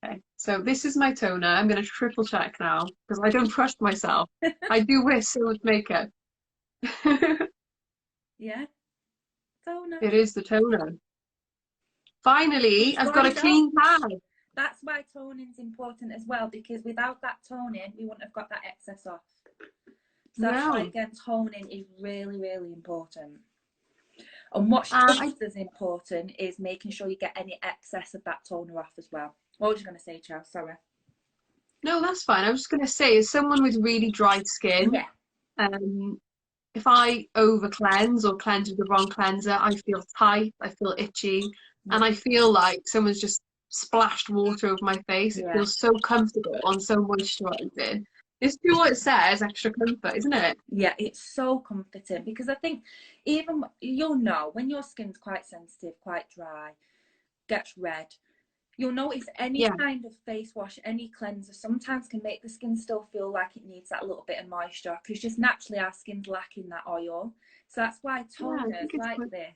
Okay, so this is my toner. I'm going to triple check now because I don't trust myself. I do wear so much makeup. Yeah, toner. It is the toner. Finally, I've got a clean pad. That's why toning's important as well, because without that toning, we wouldn't have got that excess off. So that's why, again, toning is really, really important. And what's just as important is making sure you get any excess of that toner off as well. What was you going to say, Chelsey? Sorry. No, that's fine. I was just going to say, as someone with really dry skin, if I over cleanse or cleanse with the wrong cleanser, I feel tight, I feel itchy, and I feel like someone's just splashed water over my face. It feels so comfortable and so moisturising. It's true what it says, extra comfort, isn't it? Yeah, it's so comforting, because I think even, you'll know, when your skin's quite sensitive, quite dry, gets red, you'll notice any kind of face wash, any cleanser sometimes can make the skin still feel like it needs that little bit of moisture, because just naturally our skin's lacking that oil. So that's why toners like this,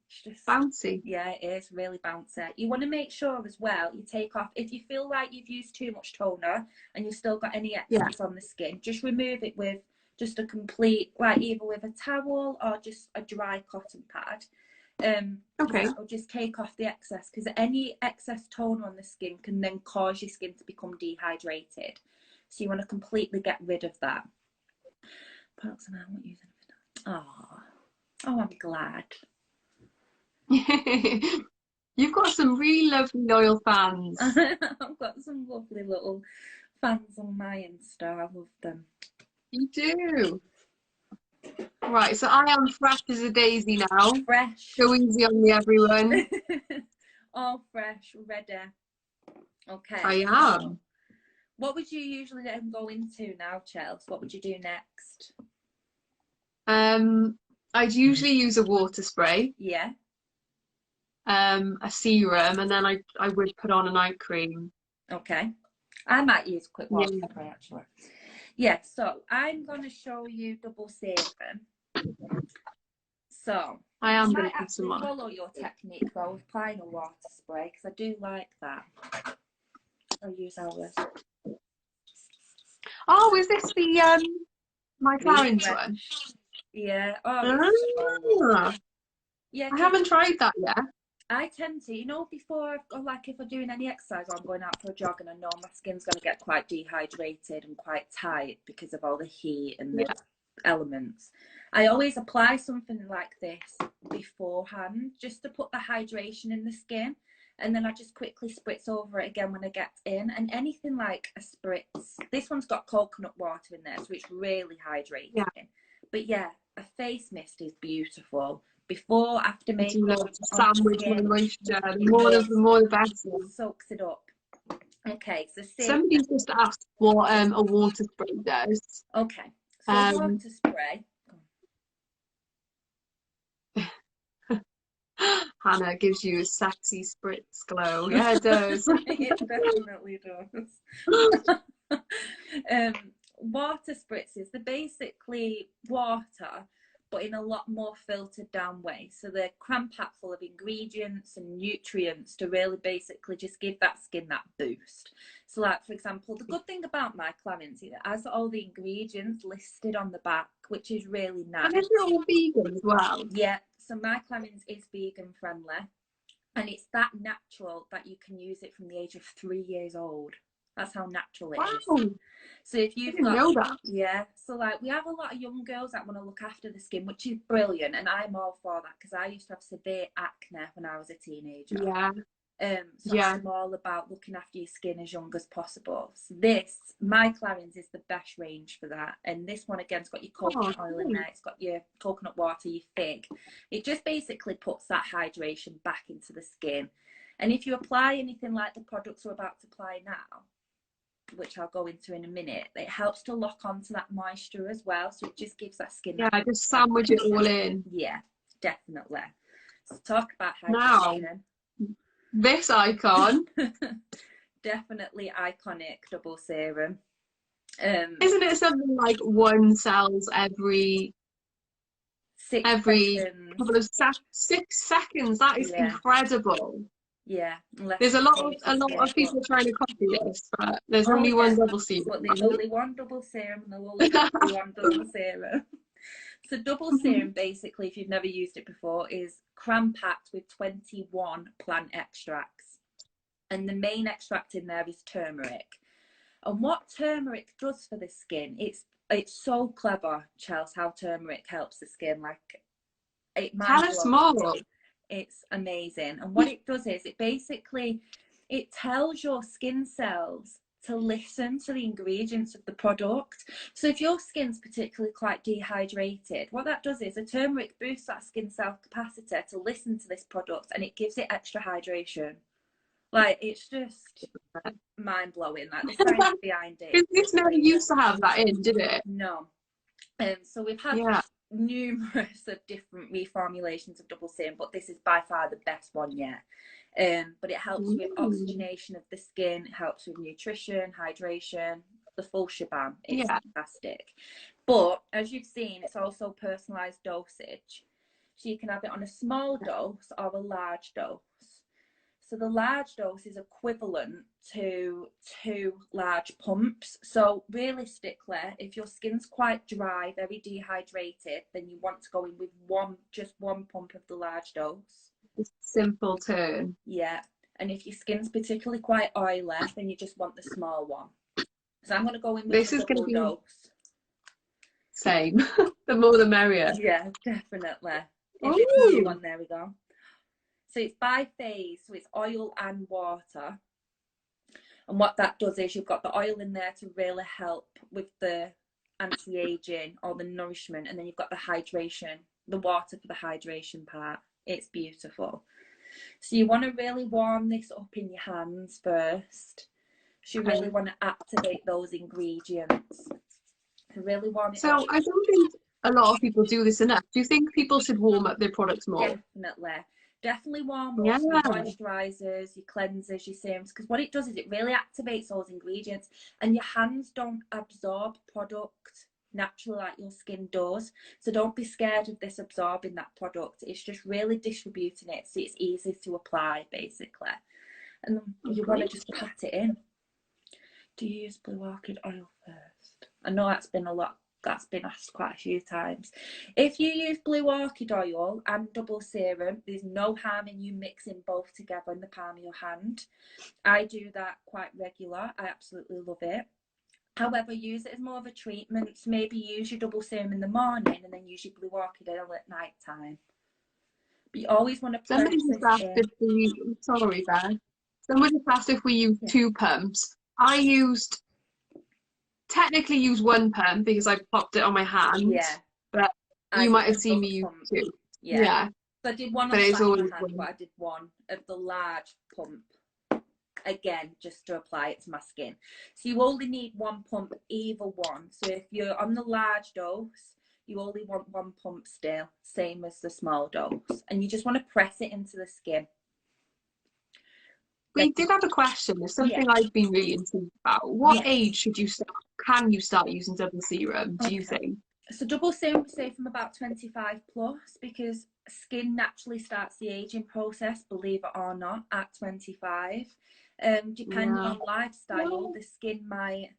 it's just bouncy. Yeah, it is really bouncy. You want to make sure as well you take off, if you feel like you've used too much toner and you've still got any excess on the skin, just remove it with just a complete, like either with a towel or just a dry cotton pad. Or just take off the excess, because any excess toner on the skin can then cause your skin to become dehydrated. So you want to completely get rid of that. Products and I won't use anything. Oh, I'm glad. You've got some really lovely loyal fans. I've got some lovely little fans on my Insta. I love them. You do. Right, so I am fresh as a daisy now. Fresh. Go easy on me, everyone. All fresh, ready. Okay. I am. What would you usually then go into now, Chelsey? What would you do next? I'd usually use a water spray. Yeah. A serum, and then I would put on a night cream. Okay. I might use a quick water spray actually. Yeah, so I'm going to show you double serum. So I am going to follow your technique though, applying a water spray, because I do like that. I'll use ours. Oh, is this the my Clarins one? Yeah. Yeah. I haven't tried that yet. I tend to, you know, before, like if I'm doing any exercise or I'm going out for a jog and I know my skin's going to get quite dehydrated and quite tight because of all the heat and the elements, I always apply something like this beforehand just to put the hydration in the skin, and then I just quickly spritz over it again when I get in. And anything like a spritz, this one's got coconut water in there, so it's really hydrating. But yeah, a face mist is beautiful. Before, after makeup, sandwich with moisture, the more the better. Soaks it up. Okay, so somebody's just asked what a water spray does. Okay, so water spray. Hannah gives you a sexy spritz glow. Yeah, it does. It definitely does. Water spritzes, they're basically water, but in a lot more filtered down way. So they're cram-packed full of ingredients and nutrients to really basically just give that skin that boost. So like, for example, the good thing about my Clarins is it has all the ingredients listed on the back, which is really nice. And is it all vegan as well? Yeah, so my Clarins is vegan friendly. And it's that natural that you can use it from the age of 3 years old. That's how natural it is. So if you've got, so like we have a lot of young girls that want to look after the skin, which is brilliant, and I'm all for that, because I used to have severe acne when I was a teenager. I'm all about looking after your skin as young as possible. So my Clarins is the best range for that. And this one again's got your coconut oil in there, it's got your coconut water, your fig. It just basically puts that hydration back into the skin. And if you apply anything like the products we're about to apply now, which I'll go into in a minute, it helps to lock onto that moisture as well, so it just gives that skin just sandwich it all in. Yeah, definitely. So talk about hydration. Now, this icon definitely iconic double serum. Isn't it something like one sells every 6 seconds? Couple of 6 seconds? That is incredible. Yeah, there's a lot of people trying to copy this, but there's only one double serum. But there's only one double serum, and there'll only be one double serum. So double serum, basically, if you've never used it before, is cram-packed with 21 plant extracts. And the main extract in there is turmeric. And what turmeric does for the skin, it's so clever, Chelsey, how turmeric helps the skin. Like, Tell us more. It's amazing. And what it does is it tells your skin cells to listen to the ingredients of the product. So if your skin's particularly quite dehydrated, what that does is the turmeric boosts that skin cell capacity to listen to this product, and it gives it extra hydration. Like, it's just mind-blowing, like the science behind it. Because this never used to have that in, did it? No. So we've had numerous of different reformulations of double serum, but this is by far the best one yet. But it helps with oxygenation of the skin, it helps with nutrition, hydration, the full shebang. It's fantastic. But as you've seen, it's also personalised dosage. So you can have it on a small dose or a large dose. So the large dose is equivalent to 2 large pumps. So realistically, if your skin's quite dry, very dehydrated, then you want to go in with just one pump of the large dose. Simple turn. Yeah. And if your skin's particularly quite oily, then you just want the small one. So I'm going to go in with a double dose. Same. The more the merrier. Yeah, definitely. One, there we go. So it's by phase, so it's oil and water. And what that does is you've got the oil in there to really help with the anti-aging or the nourishment, and then you've got the hydration, the water for the hydration part. It's beautiful. So you want to really warm this up in your hands first. So you really want to activate those ingredients. To really warm it up. So I don't think a lot of people do this enough. Do you think people should warm up their products more? Definitely warm up your moisturizers, your cleansers, your serums, because what it does is it really activates those ingredients, and your hands don't absorb product naturally like your skin does. So don't be scared of this absorbing that product. It's just really distributing it so it's easy to apply, basically. And you want to just pat it in. Do you use blue orchid oil first? I know that's been asked quite a few times. If you use blue orchid oil and double serum, there's no harm in you mixing both together in the palm of your hand. I do that quite regular. I absolutely love it. However, use it as more of a treatment. So maybe use your double serum in the morning and then use your blue orchid oil at night time. But you always want to Somebody just asked if we use 2 pumps. I technically use 1 pump because I popped it on my hand. Yeah. But you might have seen me use 2. Yeah. So I did one on the back of my hand, but I did one of the large pump. Again, just to apply it to my skin. So you only need 1 pump, either one. So if you're on the large dose, you only want 1 pump still, same as the small dose. And you just want to press it into the skin. We did have a question. It's something I've been really intrigued about. What age can you start using double serum, do you think? So double serum, say from about 25 plus, because skin naturally starts the aging process, believe it or not, at 25. Depending on lifestyle, the skin might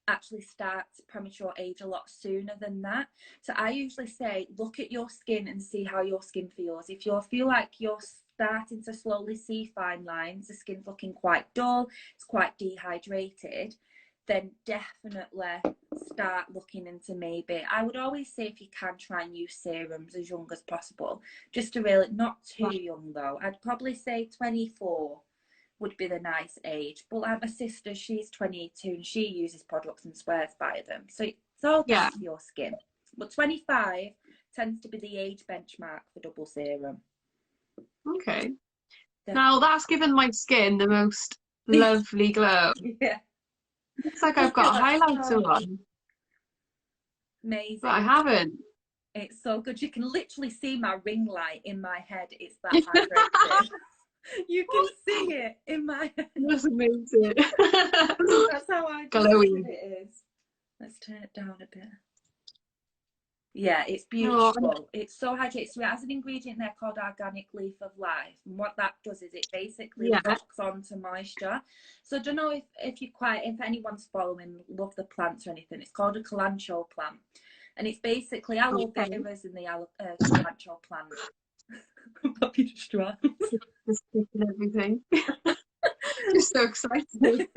actually start premature age a lot sooner than that. So I usually say, look at your skin and see how your skin feels. If you feel like you're starting to slowly see fine lines, the skin's looking quite dull, it's quite dehydrated, then definitely start looking into maybe, I would always say if you can, try and use serums as young as possible, just to really, not too young though. I'd probably say 24 would be the nice age. But like my sister, she's 22 and she uses products and swears by them. So it's all down to your skin. But 25 tends to be the age benchmark for double serum. Okay. Now that's given my skin the most lovely glow. Looks like I've got a highlighter on. Amazing. But I haven't. It's so good. You can literally see my ring light in my head. It's that hydrated. You can see it in my head. That's amazing. That's how I glowing it is. Let's turn it down a bit. Yeah, it's Oh, beautiful. It's so hydrated. So it has an ingredient there called organic leaf of life. And what that does is it basically yeah. locks onto moisture. So I don't know if anyone's following, love the plants or anything. It's called a calancho plant. And it's basically aloe veras in the calancho plant. Puppy distraught. Just taking everything. Just so excited.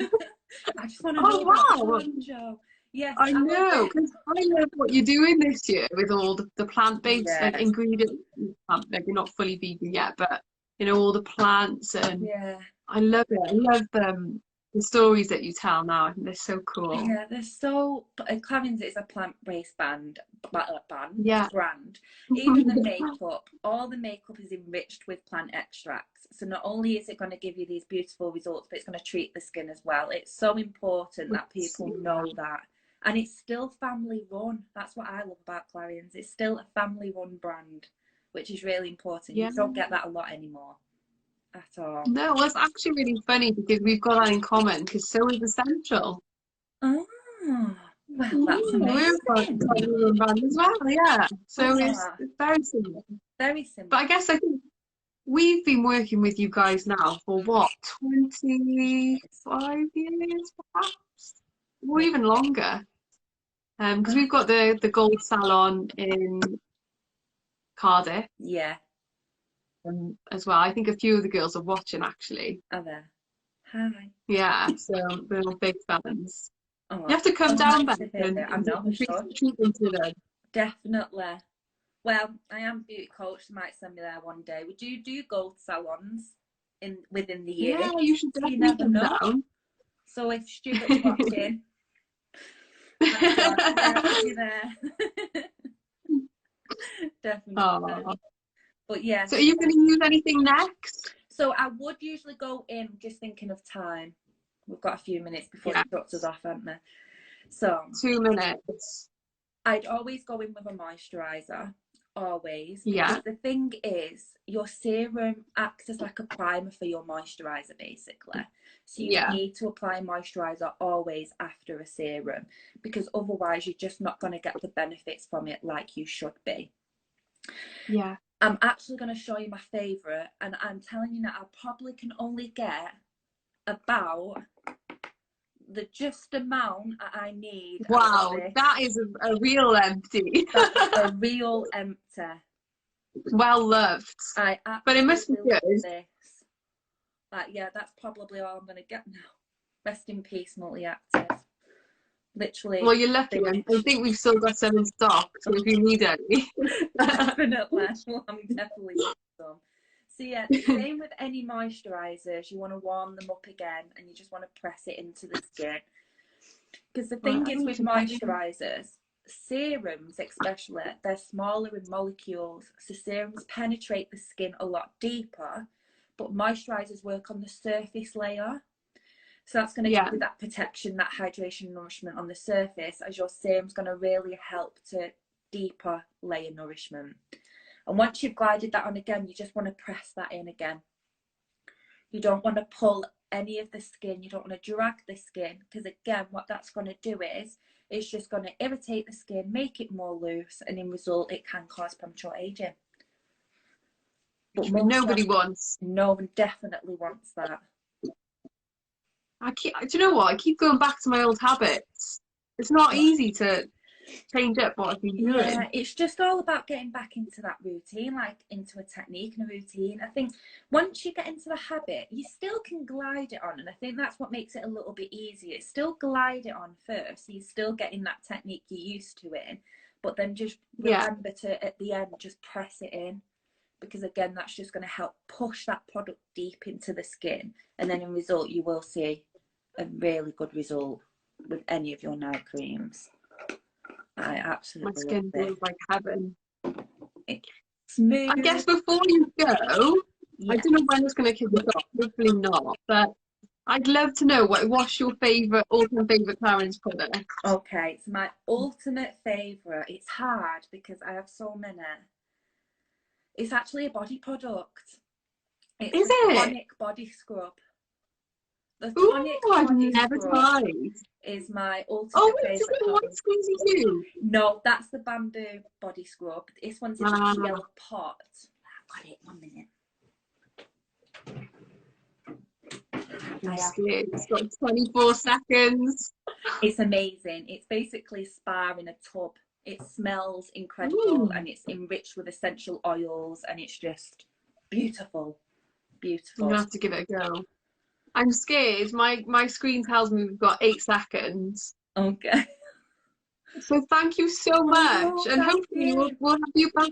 I just want to know about calancho. Yes, I know, because I love what you're doing this year with all the plant-based like ingredients. Maybe not fully vegan yet, but you know, all the plants, and I love it. I love the stories that you tell now. I think they're so cool. Yeah, they're so. Clarins is a plant-based brand. Even the makeup, all the makeup is enriched with plant extracts. So not only is it going to give you these beautiful results, but it's going to treat the skin as well. It's so important that people know that. And it's still family run. That's what I love about Clarins. It's still a family run brand, which is really important. You don't get that a lot anymore at all. No, well, it's actually really funny because we've got that in common, because so is Escentual. Oh, well, that's amazing. We're family run brand as well, yeah. So it's very similar. Very similar. But I guess I think we've been working with you guys now for what, 25 years perhaps? Or even longer. Because we've got the Gold Salon in Cardiff. Yeah. As well. I think a few of the girls are watching actually. Are there? Hi. Yeah, so we're all big fans. Oh, you have to come down back and treat them to them. Definitely. Well, I am beauty coach, so might send me there one day. We do gold salons within the year. Yeah, you should definitely come down. So if Stuart's watching, you there. Definitely. Aww. But yeah. So are you going to use anything next? So I would usually go in, just thinking of time. We've got a few minutes before the doctor's off, haven't we? So 2 minutes. I'd always go in with a moisturizer. Always. Yeah. Because the thing is, your serum acts as like a primer for your moisturizer, basically. So you need to apply moisturizer always after a serum, because otherwise you're just not going to get the benefits from it like you should be. Yeah. I'm actually going to show you my favourite, and I'm telling you now, I probably can only get about the just amount I need. Wow, that is a real empty. That's a real empty. Well loved. But it must be good. This. Like, yeah, that's probably all I'm going to get now. Rest in peace, multi-active. Literally. Well, you're lucky. I think we've still got some in stock, so if you need any. Definitely. Well, I'm definitely need some. So yeah, the same with any moisturisers. You want to warm them up again, and you just want to press it into the skin. Because the thing is with moisturisers, serums especially, they're smaller in molecules. So serums penetrate the skin a lot deeper, but moisturisers work on the surface layer. So that's going to give you that protection, that hydration, nourishment on the surface, as your serum's going to really help to deeper layer nourishment. And once you've glided that on again, you just want to press that in again. You don't want to pull any of the skin. You don't want to drag the skin, because again, what that's going to do is it's just going to irritate the skin, make it more loose, and in result, it can cause premature aging. But nobody wants. No one definitely wants that. Do you know what? I keep going back to my old habits. It's not easy to change up what I've been doing. Yeah, it's just all about getting back into that routine, like into a technique and a routine. I think once you get into the habit, you still can glide it on, and I think that's what makes it a little bit easier. Still glide it on first, so you're still getting that technique you're used to in, but then just remember to, at the end, just press it in, because again, that's just going to help push that product deep into the skin, and then in result, you will see a really good result with any of your night creams. I absolutely my skin feels like heaven. It's smooth. I guess before you go, I don't know when it's going to kick us off. Hopefully not. But I'd love to know what's your ultimate favourite Clarins product. Okay, so my ultimate favourite. It's hard because I have so many. It's actually a body product. It's a Tonic body scrub. The Ooh, I've never tried. Is my ultimate wait, is favourite. it white squeezy too? No, that's the bamboo body scrub. This one's a gel pot. I've got it, 1 minute. I'm scared. It's got 24 seconds. It's amazing. It's basically spa in a tub. It smells incredible and it's enriched with essential oils and it's just beautiful. Beautiful. I'm gonna have to give it a go. I'm scared. My screen tells me we've got 8 seconds. Okay. So thank you so much, and hopefully we'll have you back